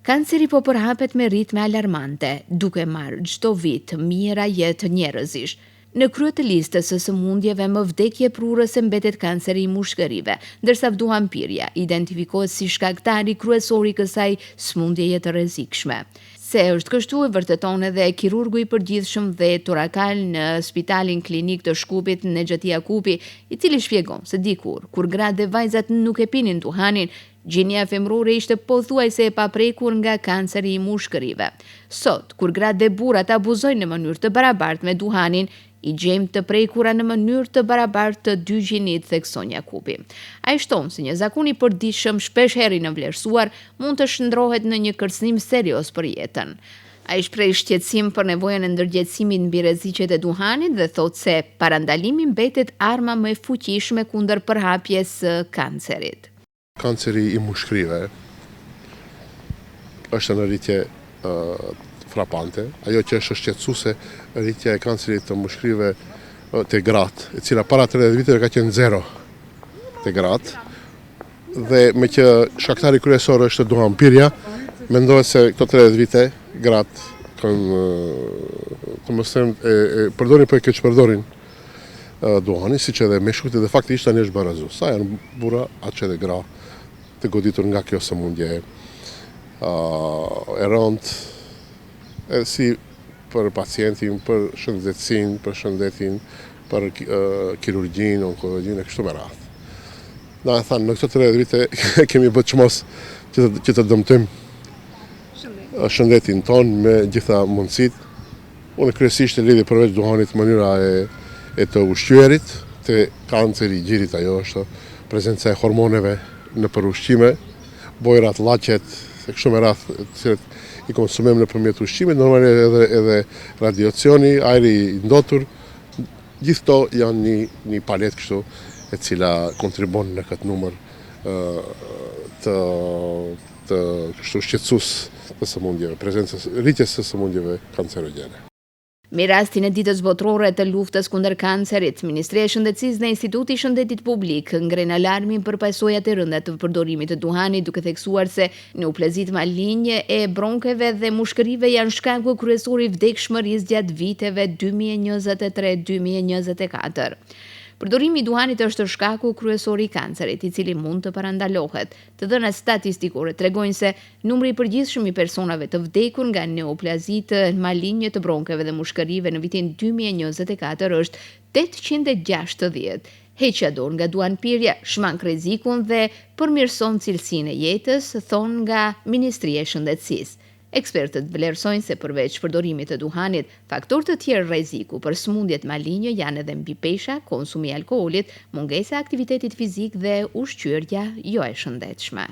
Kanceri po përhapet me ritme alarmante, duke marrë çdo vit mijëra jetë njerëzish. Në krye të listës së sëmundjeve më vdekje prurëse mbetet kanceri i mushkërive, ndërsa vduhampirja identifikohet si shkaktari kryesor i kësaj sëmundjeje të rrezikshme. Se është kështu e vërteton edhe kirurgu i përgjithshëm dhe torakal në Spitalin Klinik të Shkupit Nexheti Jakupi, i cili shpjegon se dikur, kur gratë dhe vajzat nuk e pinin duhanin, gjinja femrore ishte pothuajse e paprekur nga kanceri i mushkërive. Sot, kur gratë dhe burrat abuzojnë në mënyrë të barabartë me duhanin, i gjejmë të prekura në mënyrë të barabartë të dy gjinit, thekson Jakupi. Ai shton se një zakon i përditshëm shpesh herë i nënvlerësuar mund të shndrohet në një kërcënim serioz për jetën. Ai shpreh shqetësim për nevojën e ndërgjegjësimit mbi rreziqet e duhanit dhe thotë se parandalimi mbetet arma më e fuqishme kundër përhapjes së kancerit. Kanceri i mushkërive është në rritje frapante. Ajo që është shqetësuese, rritja e kancerit të mushkërive te gratë, e cila para 30 viteve ka qenë 0 te gratë. Dhe me që shkaktari kryesor është duhanpirja, mendohet se këto 30 vite gratë kanë të mos them përdorin po e keq përdorin duhanin, siç edhe meshkujt dhe faktikisht tani është barazu. Sa janë burra, atë edhe gra të goditur nga kjo sëmundje e rëndë, edhe si për pacientin, për shëndetësinë, për shëndetin, për kirurgjinë, onkologjinë e kështu me radhë. Na e thanë, në këto 30 vite kemi bërë çmos që të dëmtojmë shëndetin tonë me gjitha mundësitë. Unë kryesisht e lidhi përveç duhanit mënyra e të ushqyerit, te kanceri i gjirit, ajo është prezenca e hormoneve në ushqime, bojrat, llaqet, se kështu me radhë, të cilët i konsumojmë nëpërmjet ushqimit, normalisht edhe radiacioni, ajri i ndotur, gjithë këto janë një palet kështu e cila kontribon në këtë numër të kështu shqetësues të sëmundjeve, prezencës rritjes së sëmundjeve kancerogjene. Me rastin e ditës botërore të luftës kundër kancerit, Ministria e Shëndetësisë dhe Instituti i Shëndetit Publik ngren alarmin për pasojat e rënda të përdorimit të duhanit, duke theksuar se neoplazit malinje e bronkeve dhe mushkërive janë shkaku kryesor i vdekshmërisë gjatë viteve 2023-2024. Përdorimi i duhanit është shkaku kryesor i kancerit, i cili mund të parandalohet. Të dhënat statistikore tregojnë se numri i përgjithshëm i personave të vdekur nga neoplazit malinje të bronkeve dhe mushkërive në vitin 2024 është 860. Heqja dorë nga duhanpirja shmang rrezikun dhe përmirëson cilësinë e jetës, thon nga Ministria e Shëndetësisë. Ekspertët vlerësojnë se përveç përdorimit të duhanit, faktorë të tjerë rreziku për sëmundjet malinje janë edhe mbipesha, konsumi i alkoolit, mungesa e aktivitetit fizik dhe ushqyerja jo e shëndetshme.